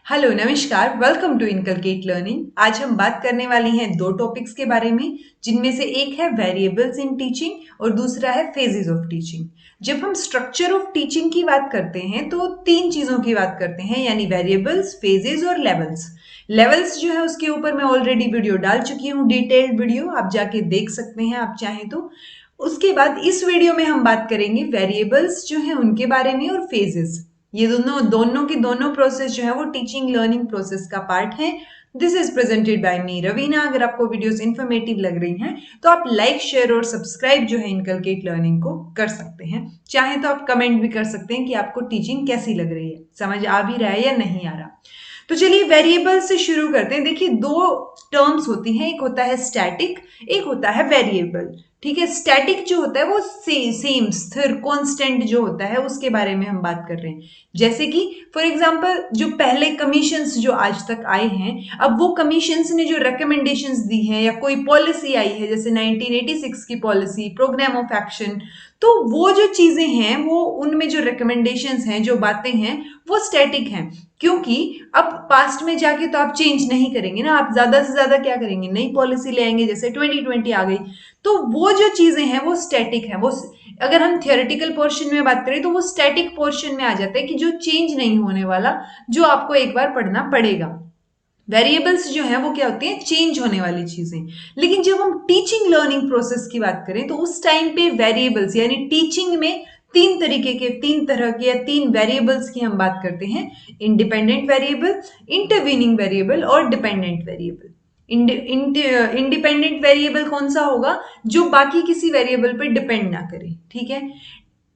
Hello नमस्कार, welcome to inculcate learning. आज हम बात करने वाली हैं दो टॉपिक्स के बारे में, जिनमें से एक है वेरिएबल्स इन टीचिंग और दूसरा है फेजेस ऑफ टीचिंग। जब हम स्ट्रक्चर ऑफ टीचिंग की बात करते हैं तो तीन चीजों की बात करते हैं, यानी वेरिएबल्स, फेजेस और लेवल्स। लेवल्स जो है उसके ऊपर मैं ऑलरेडी वीडियो डाल चुकी हूँ, डिटेल्ड वीडियो, आप जाके देख सकते हैं आप चाहें तो। उसके बाद इस वीडियो में हम बात करेंगे वेरिएबल्स जो है उनके बारे में और फेजेस। ये दोनों दोनों की दोनों प्रोसेस जो है वो टीचिंग लर्निंग प्रोसेस का पार्ट है। दिस इज प्रेजेंटेड बाय मी रवीना। अगर आपको वीडियोस इन्फॉर्मेटिव लग रही हैं तो आप लाइक, शेयर और सब्सक्राइब जो है इनकलकेट लर्निंग को कर सकते हैं। चाहे तो आप कमेंट भी कर सकते हैं कि आपको टीचिंग कैसी लग रही है, समझ आ भी रहा है या नहीं आ रहा। तो चलिए वेरिएबल से शुरू करते हैं। देखिए, दो टर्म्स होती हैं, एक होता है स्टैटिक, एक होता है वेरिएबल। ठीक है, स्टैटिक जो होता है वो सेम स्थिर कांस्टेंट जो होता है उसके बारे में हम बात कर रहे हैं। जैसे कि फॉर एग्जांपल जो पहले कमीशंस जो आज तक आए हैं, अब वो कमीशंस ने जो रिकमेंडेशंस दी हैं या कोई पॉलिसी आई है, जैसे 1986 की पॉलिसी, प्रोग्राम ऑफ एक्शन, तो वो जो चीजें हैं वो उनमें जो रिकमेंडेशंस हैं, जो बातें हैं, वो स्टैटिक हैं। क्योंकि अब पास्ट में जाके तो आप चेंज नहीं करेंगे ना, आप ज्यादा से ज्यादा क्या करेंगे, नई पॉलिसी ले आएंगे, जैसे 2020 आ गई, तो वो जो चीजें हैं वो स्टैटिक है। वो अगर हम थियोरेटिकल पोर्शन में बात करें तो वो स्टैटिक पोर्शन में आ जाता है कि जो चेंज नहीं होने वाला, जो आपको एक बार पढ़ना पड़ेगा। वेरिएबल्स जो है वो क्या होती हैं, चेंज होने वाली चीजें। लेकिन जब हम टीचिंग लर्निंग प्रोसेस की बात करें तो उस टाइम पे वेरिएबल्स यानी टीचिंग में तीन तरह के या तीन वेरिएबल्स की हम बात करते हैं, इंडिपेंडेंट वेरिएबल, इंटरवीनिंग वेरिएबल और डिपेंडेंट वेरिएबल। इंडिपेंडेंट वेरिएबल कौन सा होगा, जो बाकी किसी वेरिएबल पर डिपेंड ना करे। ठीक है,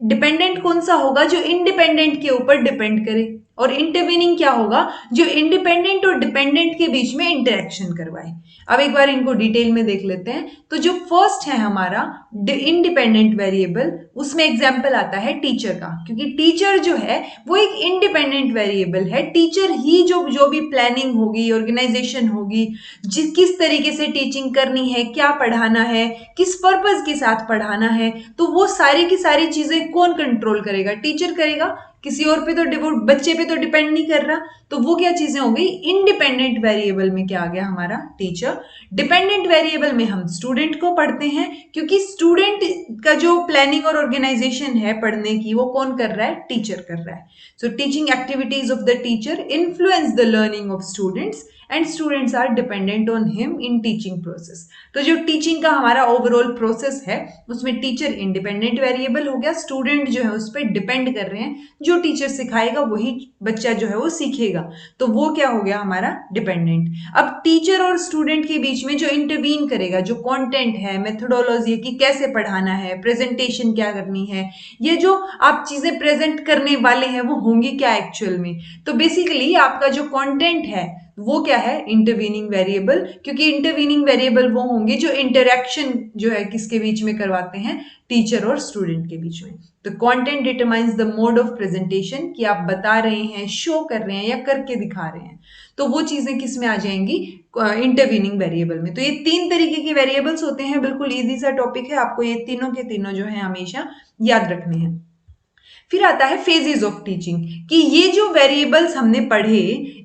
डिपेंडेंट कौन सा होगा, जो इंडिपेंडेंट के ऊपर डिपेंड करे। और इंटरवीनिंग क्या होगा, जो इंडिपेंडेंट और डिपेंडेंट के बीच में इंटरेक्शन करवाए। अब एक बार इनको डिटेल में देख लेते हैं। तो जो फर्स्ट है हमारा इंडिपेंडेंट वेरिएबल, उसमें एग्जांपल आता है टीचर का, क्योंकि टीचर जो है वो एक इंडिपेंडेंट वेरिएबल है। टीचर ही जो भी प्लानिंग होगी, ऑर्गेनाइजेशन होगी, किस तरीके से टीचिंग करनी है, क्या पढ़ाना है, किस पर्पज के साथ पढ़ाना है, तो वो सारी की सारी चीजें कौन कंट्रोल करेगा, टीचर करेगा। किसी और पे तो बच्चे पे तो डिपेंड नहीं कर रहा। तो वो क्या चीजें हो गई, इंडिपेंडेंट वेरिएबल में क्या आ गया हमारा, टीचर। डिपेंडेंट वेरिएबल में हम स्टूडेंट को पढ़ते हैं, क्योंकि स्टूडेंट का जो प्लानिंग और ऑर्गेनाइजेशन है पढ़ने की, वो कौन कर रहा है, टीचर कर रहा है। So teaching activities of the teacher influence the learning of students and students are dependent on him in teaching process. तो जो टीचिंग का हमारा ओवरऑल प्रोसेस है उसमें टीचर इंडिपेंडेंट वेरिएबल हो गया, स्टूडेंट जो है उस पर डिपेंड कर रहे हैं, जो टीचर सिखाएगा वही बच्चा जो है वो सीखेगा, तो वो क्या हो गया हमारा डिपेंडेंट। अब टीचर और स्टूडेंट के बीच में जो इंटरवीन करेगा, जो कंटेंट है, मेथोडोलॉजी कि कैसे पढ़ाना है, प्रेजेंटेशन क्या करनी है, ये जो आप चीजें प्रेजेंट करने वाले हैं वो होंगी क्या एक्चुअल में, तो बेसिकली आपका जो कंटेंट है वो क्या है, इंटरवीनिंग वेरिएबल। क्योंकि इंटरवीनिंग वेरिएबल वो होंगे जो इंटरेक्शन जो है किसके बीच में करवाते हैं, टीचर और स्टूडेंट के बीच में। तो content determines the mode of presentation, कि आप बता रहे हैं, शो कर रहे हैं या करके दिखा रहे हैं, तो वो चीजें किस में आ जाएंगी, इंटरवीनिंग वेरिएबल में। तो ये तीन तरीके के वेरिएबल्स होते हैं, बिल्कुल इजी सा टॉपिक है, आपको ये तीनों के तीनों जो है हमेशा याद रखने हैं। फिर आता है फेजेस ऑफ टीचिंग, कि ये जो वेरिएबल्स हमने पढ़े,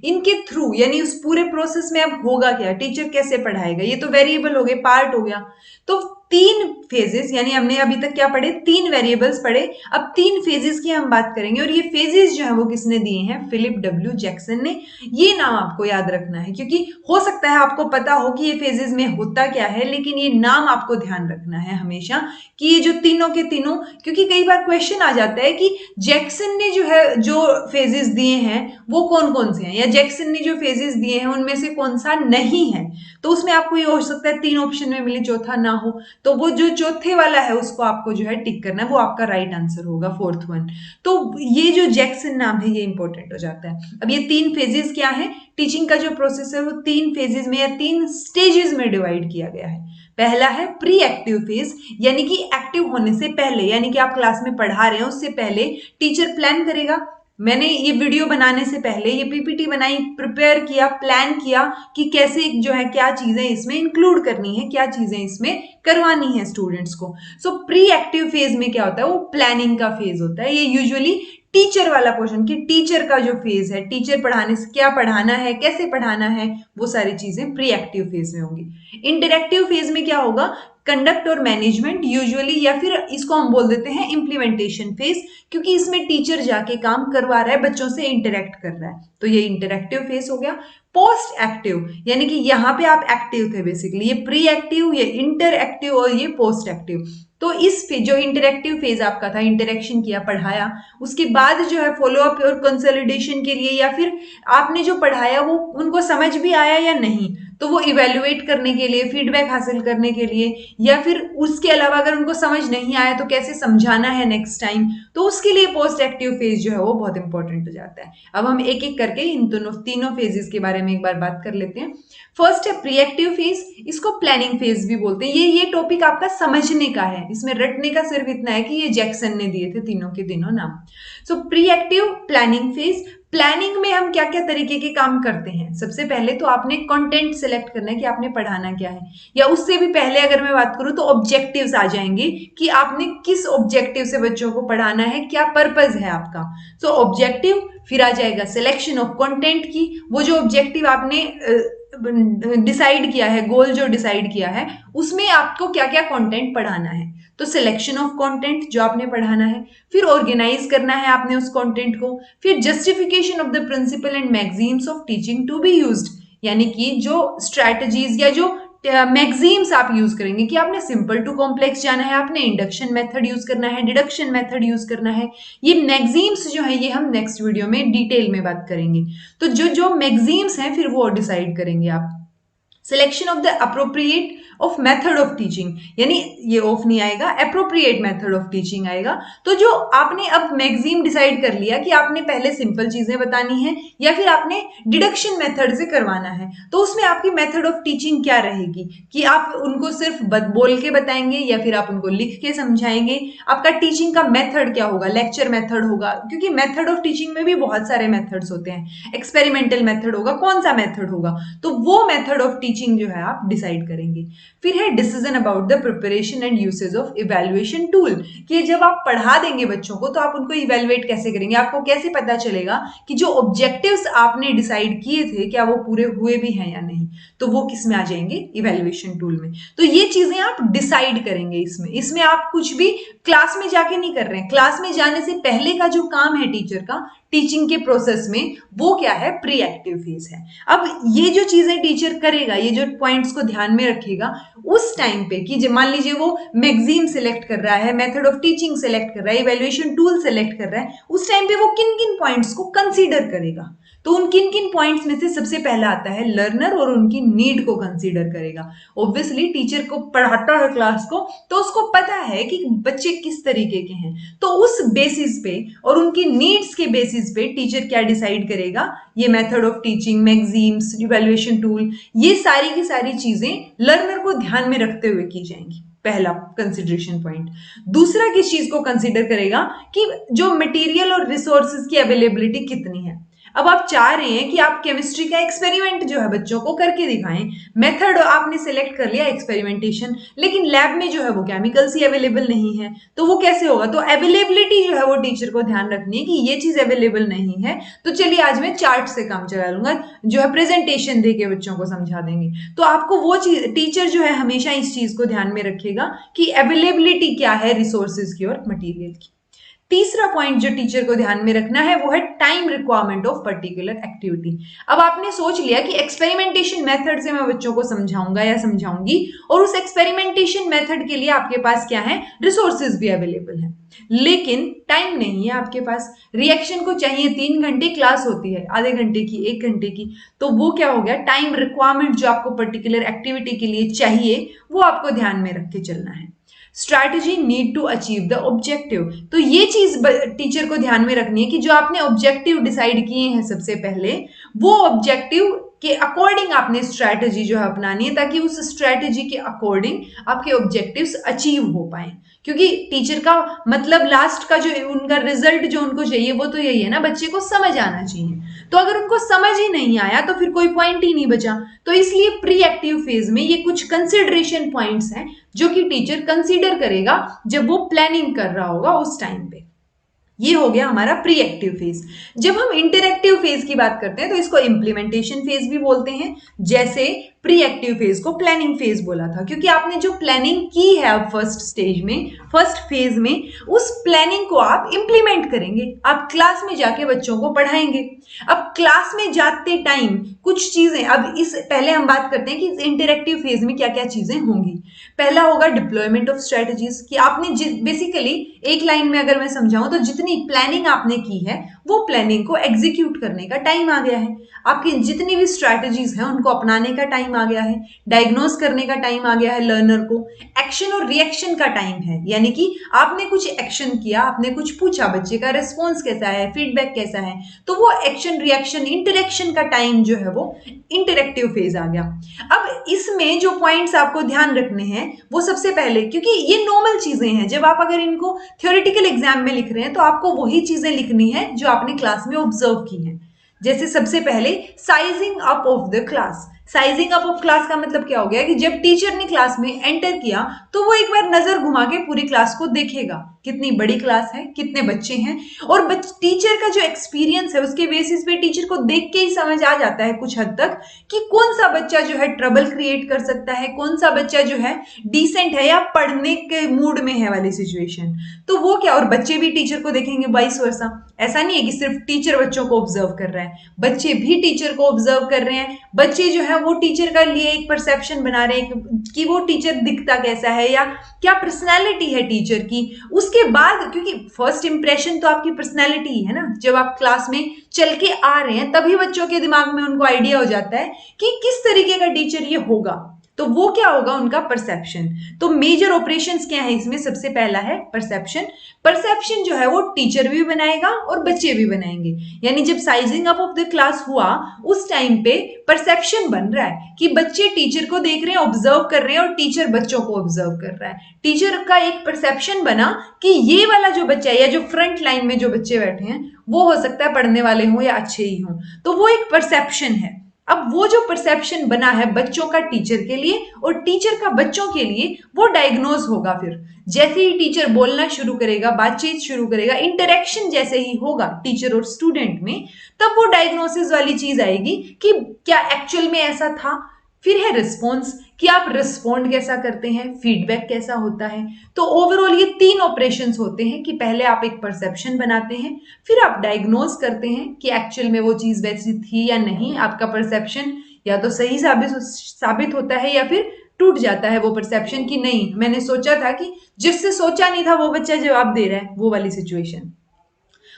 इनके थ्रू यानी उस पूरे प्रोसेस में अब होगा क्या, टीचर कैसे पढ़ाएगा, ये तो वेरिएबल हो गए, पार्ट हो गया। तो तीन फेजेस, यानी हमने अभी तक क्या पढ़े, तीन वेरिएबल्स पढ़े, अब तीन फेजेस की हम बात करेंगे। और ये फेजेस जो है वो किसने दिए हैं, फिलिप डब्ल्यू जैक्सन ने। ये नाम आपको याद रखना है, क्योंकि हो सकता है आपको पता हो कि ये फेजेस में होता क्या है, लेकिन ये नाम आपको ध्यान रखना है हमेशा, कि ये जो तीनों के तीनों, क्योंकि कई बार क्वेश्चन आ जाता है कि जैक्सन ने जो है जो फेजेस दिए हैं वो कौन कौन से हैं, या जैक्सन ने जो फेजेस दिए हैं उनमें से कौन सा नहीं है। तो उसमें आपको ये हो सकता है तीन ऑप्शन में मिले, चौथा ना हो, तो वो जो चौथे वाला है उसको आपको जो है टिक करना है, वो आपका राइट आंसर होगा, फोर्थ वन। तो ये जो जैक्सन नाम है ये इंपॉर्टेंट हो जाता है। अब ये तीन फेजेस क्या है, टीचिंग का जो प्रोसेस है वो तीन फेजेस में या तीन स्टेजेस में डिवाइड किया गया है। पहला है प्री एक्टिव फेज, यानी कि एक्टिव होने से पहले, यानी कि आप क्लास में पढ़ा रहे हैं उससे पहले टीचर प्लान करेगा। मैंने ये वीडियो बनाने से पहले ये पीपीटी बनाई, प्रिपेयर किया, प्लान किया कि कैसे जो है क्या चीजें इसमें इंक्लूड करनी है, क्या चीजें इसमें करवानी है स्टूडेंट्स को। सो प्री एक्टिव फेज में क्या होता है, वो प्लानिंग का फेज होता है। ये यूजुअली टीचर वाला पोर्शन कि टीचर का जो फेज है, टीचर पढ़ाने से क्या पढ़ाना है, कैसे पढ़ाना है, वो सारी चीजें प्री एक्टिव फेज में होंगी। इंटरएक्टिव फेज में क्या होगा, कंडक्ट और मैनेजमेंट यूजुअली, या फिर इसको हम बोल देते हैं इम्प्लीमेंटेशन फेज, क्योंकि इसमें टीचर जाके काम करवा रहा है, बच्चों से इंटरेक्ट कर रहा है, तो ये इंटरएक्टिव फेज हो गया। पोस्ट एक्टिव यानी कि यहाँ पे आप एक्टिव थे बेसिकली, ये प्री एक्टिव, ये इंटर एक्टिव और ये पोस्ट एक्टिव। तो इस जो इंटरेक्टिव फेज आपका था, इंटरेक्शन किया, पढ़ाया, उसके बाद जो है फॉलो अप और कंसोलिडेशन के लिए, या फिर आपने जो पढ़ाया वो उनको समझ भी आया या नहीं, तो वो इवेल्युएट करने के लिए, फीडबैक हासिल करने के लिए, या फिर उसके अलावा अगर उनको समझ नहीं आया तो कैसे समझाना है नेक्स्ट टाइम, तो उसके लिए पोस्ट एक्टिव फेज जो है वो बहुत इंपॉर्टेंट हो जाता है। अब हम एक एक करके इन तीनों फेजेस के बारे में एक बार बात कर लेते हैं। फर्स्ट है प्री एक्टिव फेज, इसको प्लानिंग फेज भी बोलते हैं। ये टॉपिक आपका समझने का है, इसमें रटने का सिर्फ इतना है कि ये जैक्सन ने दिए थे तीनों के तीनों नाम। सो pre active planning phase, planning में हम क्या क्या तरीके के काम करते हैं। सबसे पहले तो आपने कंटेंट सिलेक्ट करना है कि आपने पढ़ाना क्या है, या उससे भी पहले अगर मैं बात करूं तो ऑब्जेक्टिव्स आ जाएंगे कि आपने किस ऑब्जेक्टिव से बच्चों को पढ़ाना है, क्या पर्पस है आपका। सो ऑब्जेक्टिव, फिर आ जाएगा सिलेक्शन ऑफ कंटेंट की, वो जो ऑब्जेक्टिव आपने डिसाइड किया है, गोल जो डिसाइड किया है, उसमें आपको क्या क्या कंटेंट पढ़ाना है, तो सिलेक्शन ऑफ कंटेंट जो आपने पढ़ाना है, फिर ऑर्गेनाइज करना है आपने उस कंटेंट को, फिर justification of the principle and maxims of teaching to be used, यानी कि जो स्ट्रैटेजीज या जो मैगजीम्स आप यूज करेंगे कि आपने सिंपल टू कॉम्प्लेक्स जाना है, आपने इंडक्शन मेथड यूज करना है, डिडक्शन मेथड यूज करना है। ये मैगजीम्स जो है ये हम नेक्स्ट वीडियो में डिटेल में बात करेंगे। तो जो जो मैगजीम्स हैं फिर वो डिसाइड करेंगे आप। Selection of the appropriate of method of teaching, यानी ये ऑफ नहीं आएगा, अप्रोप्रिएट मेथड ऑफ टीचिंग आएगा। तो जो आपने अब मैगजीम डिसाइड कर लिया कि आपने पहले सिंपल चीजें बतानी है या फिर आपने डिडक्शन मेथड से करवाना है, तो उसमें आपकी मेथड ऑफ टीचिंग क्या रहेगी कि आप उनको सिर्फ बोल के बताएंगे या फिर आप उनको लिख के समझाएंगे। आपका टीचिंग का मेथड क्या होगा, लेक्चर मेथड होगा, क्योंकि मेथड ऑफ टीचिंग में भी बहुत सारे मेथड्स होते हैं, एक्सपेरिमेंटल मेथड होगा, कौन सा मेथड होगा, तो वो मेथड ऑफ टीचिंग जो है आप डिसाइड करेंगे। फिर है decision about the preparation and usage of evaluation tool, कि जब आप पढ़ा देंगे बच्चों को तो आप उनको इवैल्यूएट कैसे करेंगे, आपको कैसे पता चलेगा कि जो ऑब्जेक्टिव्स आपने डिसाइड किए थे क्या वो पूरे हुए भी हैं या नहीं, तो वो किस में आ जाएंगे, इवैल्यूएशन टूल में। तो ये चीजें आप डिसाइड करेंगे इसमें आप कुछ भी क्लास में जाके नहीं कर रहे हैं। क्लास में जाने से पहले का जो काम है टीचर का टीचिंग के प्रोसेस में, वो क्या है, प्री एक्टिव फेज है। अब ये जो चीजें टीचर करेगा, ये जो पॉइंट्स को ध्यान में रखेगा उस टाइम पे कि मान लीजिए वो मैगजीन सिलेक्ट कर रहा है, मेथड ऑफ टीचिंग सिलेक्ट कर रहा है, इवैल्यूएशन टूल सिलेक्ट कर रहा है, उस टाइम पे वो किन किन पॉइंट्स को कंसीडर करेगा। तो उन किन किन पॉइंट्स में से सबसे पहला आता है लर्नर और उनकी नीड को कंसीडर करेगा। ऑब्वियसली टीचर को पढ़ाता है क्लास को, तो उसको पता है कि बच्चे किस तरीके के हैं, तो उस बेसिस पे और उनकी नीड्स के बेसिस पे टीचर क्या डिसाइड करेगा, ये method of teaching, maxims, evaluation tool, ये सारी की सारी चीजें लर्नर को ध्यान में रखते हुए की जाएंगी। पहला कंसिडरेशन पॉइंट। दूसरा किस चीज को कंसीडर करेगा कि जो मटेरियल और रिसोर्सेज की अवेलेबिलिटी कितनी है। अब आप चाह रहे हैं कि आप केमिस्ट्री का एक्सपेरिमेंट जो है बच्चों को करके दिखाएं, मेथड आपने सिलेक्ट कर लिया एक्सपेरिमेंटेशन, लेकिन लैब में जो है वो केमिकल्स ही अवेलेबल नहीं है, तो वो कैसे होगा। तो अवेलेबिलिटी जो है वो टीचर को ध्यान रखनी है कि ये चीज अवेलेबल नहीं है, तो चलिए आज मैं चार्ट से काम चला लूंगा, जो है प्रेजेंटेशन दे के बच्चों को समझा देंगे। तो आपको वो चीज, टीचर जो है हमेशा इस चीज को ध्यान में रखेगा कि अवेलेबिलिटी क्या है रिसोर्सेज की और मटीरियल की। तीसरा पॉइंट जो टीचर को ध्यान में रखना है वो है time requirement of particular activity. अब आपने सोच लिया कि एक्सपेरिमेंटेशन मेथड से मैं बच्चों को समझाऊंगा या समझाऊंगी, और उस एक्सपेरिमेंटेशन मेथड के लिए आपके पास क्या है, रिसोर्सेज भी अवेलेबल है, लेकिन टाइम नहीं है आपके पास। रिएक्शन को चाहिए 3 घंटे, क्लास होती है आधे घंटे की, 1 घंटे की, तो वो क्या हो गया, टाइम रिक्वायरमेंट जो आपको पर्टिकुलर एक्टिविटी के लिए चाहिए वो आपको ध्यान में रख के चलना है। Strategy need to achieve the objective, तो ये चीज टीचर को ध्यान में रखनी है कि जो आपने ऑब्जेक्टिव डिसाइड किए हैं सबसे पहले, वो ऑब्जेक्टिव के अकॉर्डिंग आपने स्ट्रैटेजी जो है अपनानी है, ताकि उस स्ट्रैटेजी के अकॉर्डिंग आपके ऑब्जेक्टिव्स अचीव हो पाए। क्योंकि टीचर का मतलब लास्ट का जो उनका रिजल्ट जो उनको चाहिए वो तो यही है ना, बच्चे को समझ आना चाहिए। तो अगर उनको समझ ही नहीं आया तो फिर कोई पॉइंट ही नहीं बचा। तो इसलिए प्री एक्टिव फेज में ये कुछ कंसिडरेशन पॉइंट्स हैं जो कि टीचर कंसीडर करेगा जब वो प्लानिंग कर रहा होगा उस टाइम पे। ये हो गया हमारा प्री एक्टिव फेज। जब हम इंटरएक्टिव फेज की बात करते हैं तो इसको इम्प्लीमेंटेशन फेज भी बोलते हैं। जैसे प्री एक्टिव फेज को प्लानिंग फेज बोला था, क्योंकि आपने जो प्लानिंग की है अब फर्स्ट स्टेज में, फर्स्ट फेज में, उस प्लानिंग को आप इंप्लीमेंट करेंगे, आप क्लास में जाके बच्चों को पढ़ाएंगे। अब क्लास में जाते टाइम कुछ चीजें, अब इस पहले हम बात करते हैं कि इंटरएक्टिव फेज में क्या क्या चीजें होंगी। पहला होगा डिप्लॉयमेंट ऑफ स्ट्रेटजीज, कि आपने बेसिकली एक लाइन में अगर मैं समझाऊं तो जितनी प्लानिंग आपने की है वो प्लानिंग को एग्जीक्यूट करने का टाइम आ गया है। आपकी जितनी भी स्ट्रैटेजीज हैं उनको अपनाने का टाइम आ गया है, डायग्नोज करने का टाइम आ गया है लर्नर को, एक्शन और रिएक्शन का टाइम है, यानी कि आपने कुछ एक्शन किया, आपने कुछ पूछा, बच्चे का रिस्पॉन्स कैसा है, फीडबैक कैसा है, तो वो एक्शन रिएक्शन इंटरेक्शन का टाइम जो है वो इंटरेक्टिव फेज आ गया। अब इसमें जो पॉइंट्स आपको ध्यान रखने हैं वो सबसे पहले, क्योंकि ये नॉर्मल चीजें हैं, जब आप अगर इनको थ्योरेटिकल एग्जाम में लिख रहे हैं तो आपको वही चीजें लिखनी है जो आपने क्लास में ऑब्जर्व की हैं। जैसे सबसे पहले sizing up of the class. Sizing up of class का मतलब क्या हो गया कि जब टीचर ने क्लास में एंटर किया तो वो एक बार नजर घुमा के पूरी क्लास को देखेगा, कितनी बड़ी क्लास है, कितने बच्चे हैं, और टीचर का जो एक्सपीरियंस है उसके बेसिस पे टीचर को देख के ही समझ आ जाता है कुछ हद तक कि कौन सा बच्चा जो है ट्रबल क्रिएट कर सकता है, कौन सा बच्चा जो है डिसेंट है या पढ़ने के मूड में है वाली सिचुएशन। तो वो क्या, और बच्चे भी टीचर को देखेंगे, वाइस वर्सा। ऐसा नहीं है कि सिर्फ टीचर बच्चों को ऑब्जर्व कर रहा है, बच्चे भी टीचर को ऑब्जर्व कर रहे हैं। बच्चे जो है वो टीचर का लिए एक परसेप्शन बना रहे हैं कि वो टीचर दिखता कैसा है या क्या पर्सनैलिटी है टीचर की। उसके बाद, क्योंकि फर्स्ट इंप्रेशन तो आपकी पर्सनैलिटी है ना, जब आप क्लास में चल के आ रहे हैं तभी बच्चों के दिमाग में उनको आइडिया हो जाता है कि किस तरीके का टीचर ये होगा, तो वो क्या होगा, उनका परसेप्शन। तो मेजर ऑपरेशंस क्या है इसमें, सबसे पहला है परसेप्शन। परसेप्शन जो है वो टीचर भी बनाएगा और बच्चे भी बनाएंगे, यानी जब sizing up of the class हुआ उस टाइम पे परसेप्शन बन रहा है कि बच्चे टीचर को देख रहे हैं, ऑब्जर्व कर रहे हैं, और टीचर बच्चों को ऑब्जर्व कर रहा है। टीचर का एक परसेप्शन बना कि ये वाला जो बच्चा है या जो फ्रंट लाइन में जो बच्चे बैठे हैं वो हो सकता है पढ़ने वाले हों या अच्छे ही हों, तो वो एक परसेप्शन है। अब वो जो परसेप्शन बना है बच्चों का टीचर के लिए और टीचर का बच्चों के लिए, वो डायग्नोज होगा। फिर जैसे ही टीचर बोलना शुरू करेगा, बातचीत शुरू करेगा, इंटरेक्शन जैसे ही होगा टीचर और स्टूडेंट में, तब वो डायग्नोसिस वाली चीज आएगी कि क्या एक्चुअल में ऐसा था। फिर है रिस्पॉन्स, कि आप रिस्पॉन्ड कैसा करते हैं, फीडबैक कैसा होता है। तो ओवरऑल ये तीन ऑपरेशंस होते हैं कि पहले आप एक परसेप्शन बनाते हैं, फिर आप डायग्नोज करते हैं कि एक्चुअल में वो चीज वैसी थी या नहीं, आपका परसेप्शन या तो सही साबित होता है या फिर टूट जाता है वो परसेप्शन कि नहीं, मैंने सोचा था कि जिससे सोचा नहीं था वो बच्चा जवाब दे रहा है, वो वाली सिचुएशन।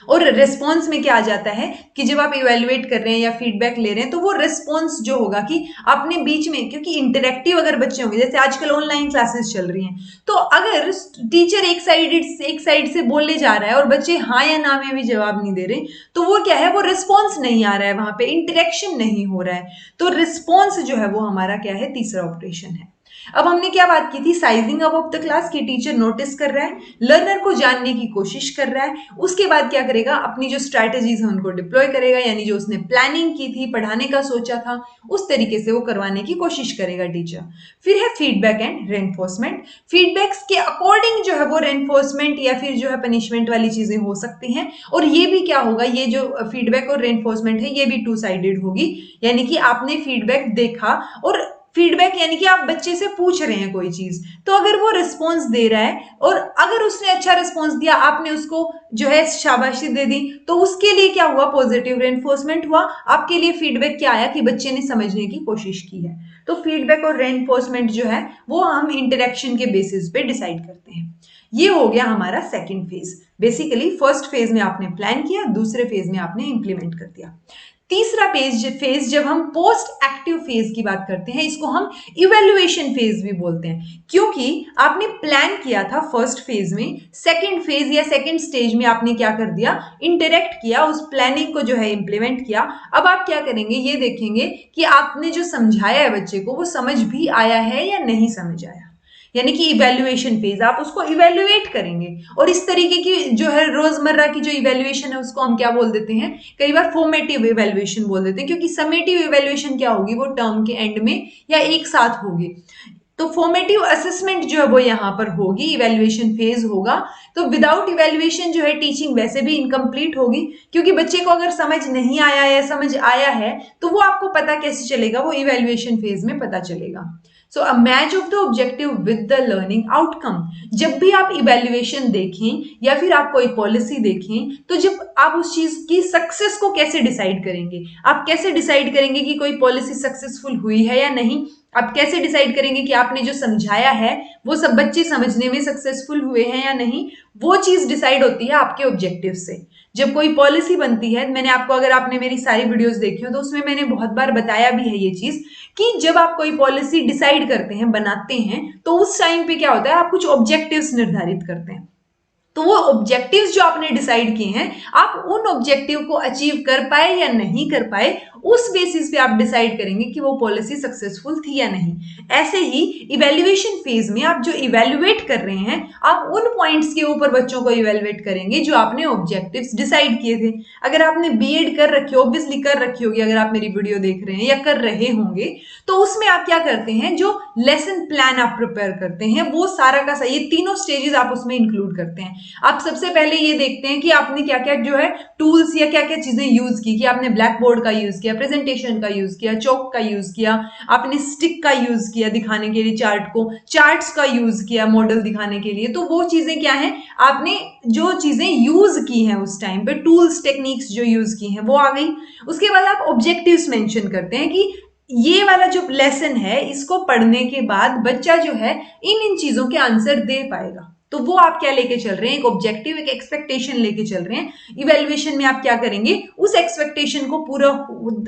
और रिस्पॉन्स में क्या आ जाता है कि जब आप इवेल्युएट कर रहे हैं या फीडबैक ले रहे हैं तो वो रिस्पॉन्स जो होगा कि आपने बीच में, क्योंकि इंटरेक्टिव अगर बच्चे होंगे, जैसे आजकल ऑनलाइन क्लासेस चल रही हैं, तो अगर टीचर एक साइड से बोलने जा रहा है और बच्चे हाँ या ना में भी जवाब नहीं दे रहे, तो वो क्या है, वो रिस्पॉन्स नहीं आ रहा है, वहां पे इंटरेक्शन नहीं हो रहा है। तो रिस्पॉन्स जो है वो हमारा क्या है, तीसरा ऑपरेशन है। अब हमने क्या बात की थी, sizing up of the class, की टीचर नोटिस कर रहा है, लर्नर को जानने की कोशिश कर रहा है, उसके बाद क्या करेगा, अपनी जो स्ट्रैटेजीज है उनको डिप्लॉय करेगा, यानी जो उसने प्लानिंग की थी, पढ़ाने का सोचा था, उस तरीके से वो करवाने की कोशिश करेगा टीचर। फिर है फीडबैक एंड रेनफोर्समेंट। फीडबैक्स के अकॉर्डिंग जो है वो रेनफोर्समेंट या फिर जो है पनिशमेंट वाली चीजें हो सकती हैं। और ये भी क्या होगा, ये जो फीडबैक और रेनफोर्समेंट है ये भी टू साइडेड होगी, यानी कि आपने फीडबैक देखा, और फीडबैक यानी कि आप बच्चे से पूछ रहे हैं कोई चीज, तो अगर वो रिस्पॉन्स दे रहा है और अगर उसने अच्छा रिस्पॉन्स दिया, आपने उसको जो है शाबाशी दे दी, तो उसके लिए क्या हुआ, पॉजिटिव रेनफोर्समेंट हुआ। आपके लिए फीडबैक क्या आया कि बच्चे ने समझने की कोशिश की है। तो फीडबैक और रेनफोर्समेंट जो है वो हम इंटरेक्शन के बेसिस पे डिसाइड करते हैं। ये हो गया हमारा second phase. Basically first phase में आपने प्लान किया, दूसरे फेज में आपने इंप्लीमेंट कर दिया। तीसरा फेज जब हम पोस्ट एक्टिव फेज की बात करते हैं, इसको हम इवेल्युएशन फेज भी बोलते हैं, क्योंकि आपने प्लान किया था फर्स्ट फेज में, सेकंड फेज या सेकंड स्टेज में आपने क्या कर दिया, इंटरेक्ट किया, उस प्लानिंग को जो है इंप्लीमेंट किया। अब आप क्या करेंगे, ये देखेंगे कि आपने जो समझाया है बच्चे को वो समझ भी आया है या नहीं समझ आया, यानी कि इवेल्युएशन फेज, आप उसको इवेल्युएट करेंगे। और इस तरीके की जो है रोजमर्रा की जो इवेल्युएशन है उसको हम क्या बोल देते हैं, कई बार फॉर्मेटिव इवेल्युएशन बोल देते हैं, क्योंकि समेटिव इवेल्युएशन क्या होगी, वो टर्म के एंड में या एक साथ होगी। तो फॉर्मेटिव असेसमेंट जो है वो यहाँ पर होगी, इवेल्युएशन फेज होगा। तो विदाउट इवेल्युएशन जो है टीचिंग वैसे भी इनकम्प्लीट होगी, क्योंकि बच्चे को अगर समझ नहीं आया या समझ आया है तो वो आपको पता कैसे चलेगा, वो इवेल्युएशन फेज में पता चलेगा। So uh match of the objective with the learning outcome. जब भी आप इवेल्युएशन देखें या फिर आप कोई पॉलिसी देखें, तो जब आप उस चीज की सक्सेस को कैसे डिसाइड करेंगे, आप कैसे डिसाइड करेंगे कि कोई पॉलिसी सक्सेसफुल हुई है या नहीं, आप कैसे डिसाइड करेंगे कि आपने जो समझाया है वो सब बच्चे समझने में सक्सेसफुल हुए हैं या नहीं, वो चीज डिसाइड होती है आपके ऑब्जेक्टिव से। जब कोई पॉलिसी बनती है, मैंने आपको, अगर आपने मेरी सारी वीडियोस देखी हो तो उसमें मैंने बहुत बार बताया भी है ये चीज, कि जब आप कोई पॉलिसी डिसाइड करते हैं, बनाते हैं, तो उस टाइम पे क्या होता है, आप कुछ ऑब्जेक्टिव्स निर्धारित करते हैं। तो वो ऑब्जेक्टिव्स जो आपने डिसाइड किए हैं, आप उन ऑब्जेक्टिव को अचीव कर पाए या नहीं कर पाए, उस बेसिस पे आप डिसाइड करेंगे कि वो पॉलिसी सक्सेसफुल थी या नहीं। ऐसे ही इवेल्युएशन फेज में आप जो इवेल्युएट कर रहे हैं, आप उन पॉइंट्स के ऊपर बच्चों को इवेल्युएट करेंगे जो आपने ऑब्जेक्टिव्स डिसाइड किए थे। अगर आपने बीएड कर रखी, ऑब्वियसली कर रखी होगी अगर आप मेरी वीडियो देख रहे हैं या कर रहे होंगे, तो उसमें आप क्या करते हैं, जो लेसन प्लान आप प्रिपेयर करते हैं, वो सारा का सही, ये तीनों स्टेजेस आप उसमें इंक्लूड करते हैं। आप सबसे पहले ये देखते हैं कि आपने क्या क्या जो है टूल्स या क्या क्या चीजें यूज की, कि आपने ब्लैक बोर्ड का यूज किया, प्रेजेंटेशन का यूज किया, चौक का यूज किया, आपने स्टिक का यूज किया दिखाने के लिए चार्ट को, चार्ट्स का यूज किया मॉडल दिखाने के लिए। तो वो चीजें क्या है, आपने जो चीजें यूज की हैं उस टाइम पे, टूल्स टेक्निक्स जो यूज की हैं वो आ गई। उसके बाद आप ऑब्जेक्टिव्स मेंशन करते हैं कि ये वाला जो लेसन है, इसको पढ़ने के बाद बच्चा जो है इन चीजों के आंसर दे पाएगा। तो वो आप क्या लेके चल रहे हैं, एक ऑब्जेक्टिव, एक एक्सपेक्टेशन लेके चल रहे हैं। इवेल्युएशन में आप क्या करेंगे, उस एक्सपेक्टेशन को पूरा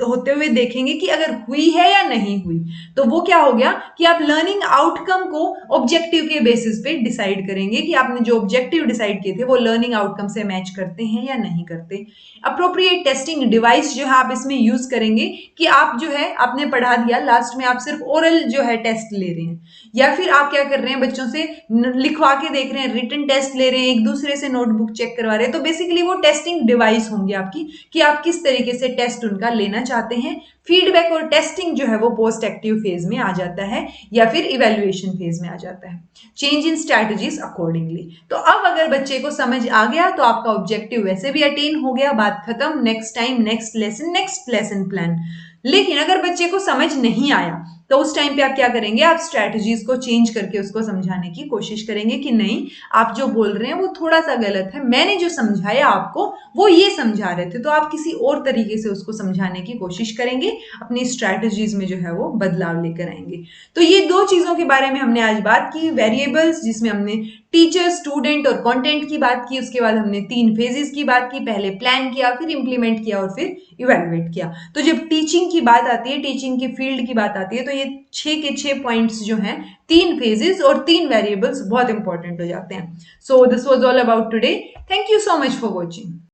होते हुए देखेंगे कि अगर हुई है या नहीं हुई। तो वो क्या हो गया कि आप लर्निंग आउटकम को ऑब्जेक्टिव के बेसिस पे डिसाइड करेंगे कि आपने जो ऑब्जेक्टिव डिसाइड किए थे वो लर्निंग आउटकम से मैच करते हैं या नहीं करते। अप्रोप्रिएट टेस्टिंग डिवाइस जो है आप इसमें यूज करेंगे, कि आप जो है आपने पढ़ा दिया, लास्ट में आप सिर्फ ओरल जो है टेस्ट ले रहे हैं, या फिर आप क्या कर रहे हैं, बच्चों से लिखवा के देख रहे हैं, रिटन टेस्ट ले रहे हैं, एक दूसरे से नोटबुक चेक करवा रहे हैं। तो बेसिकली वो टेस्टिंग डिवाइस होंगी आपकी, कि आप किस तरीके से टेस्ट उनका लेना चाहते हैं। फीडबैक और टेस्टिंग जो है वो पोस्ट एक्टिव फेज में आ जाता है या फिर इवेल्युएशन फेज में आ जाता है। Change in strategies accordingly. तो अब अगर बच्चे को समझ आ गया तो आपका ऑब्जेक्टिव वैसे भी अटेन हो गया, बात खत्म, next time next lesson plan. लेकिन अगर बच्चे को समझ नहीं आया तो उस टाइम पे आप क्या करेंगे, आप स्ट्रैटेजीज को चेंज करके उसको समझाने की कोशिश करेंगे कि नहीं, आप जो बोल रहे हैं वो थोड़ा सा गलत है, मैंने जो समझाया आपको वो ये समझा रहे थे, तो आप किसी और तरीके से उसको समझाने की कोशिश करेंगे, अपनी स्ट्रैटेजीज में जो है वो बदलाव लेकर आएंगे। तो ये दो चीजों के बारे में हमने आज बात की, वेरिएबल्स जिसमें हमने टीचर, स्टूडेंट और कंटेंट की बात की, उसके बाद हमने 3 फेजेस की बात की, पहले प्लान किया, फिर इंप्लीमेंट किया और फिर इवेलुएट किया। तो जब टीचिंग की बात आती है, टीचिंग की फील्ड की बात आती है, तो ये 6 के 6 पॉइंट्स जो हैं, 3 फेजेस और 3 वेरिएबल्स बहुत इंपॉर्टेंट हो जाते हैं। So this was all about today. Thank you so much for watching.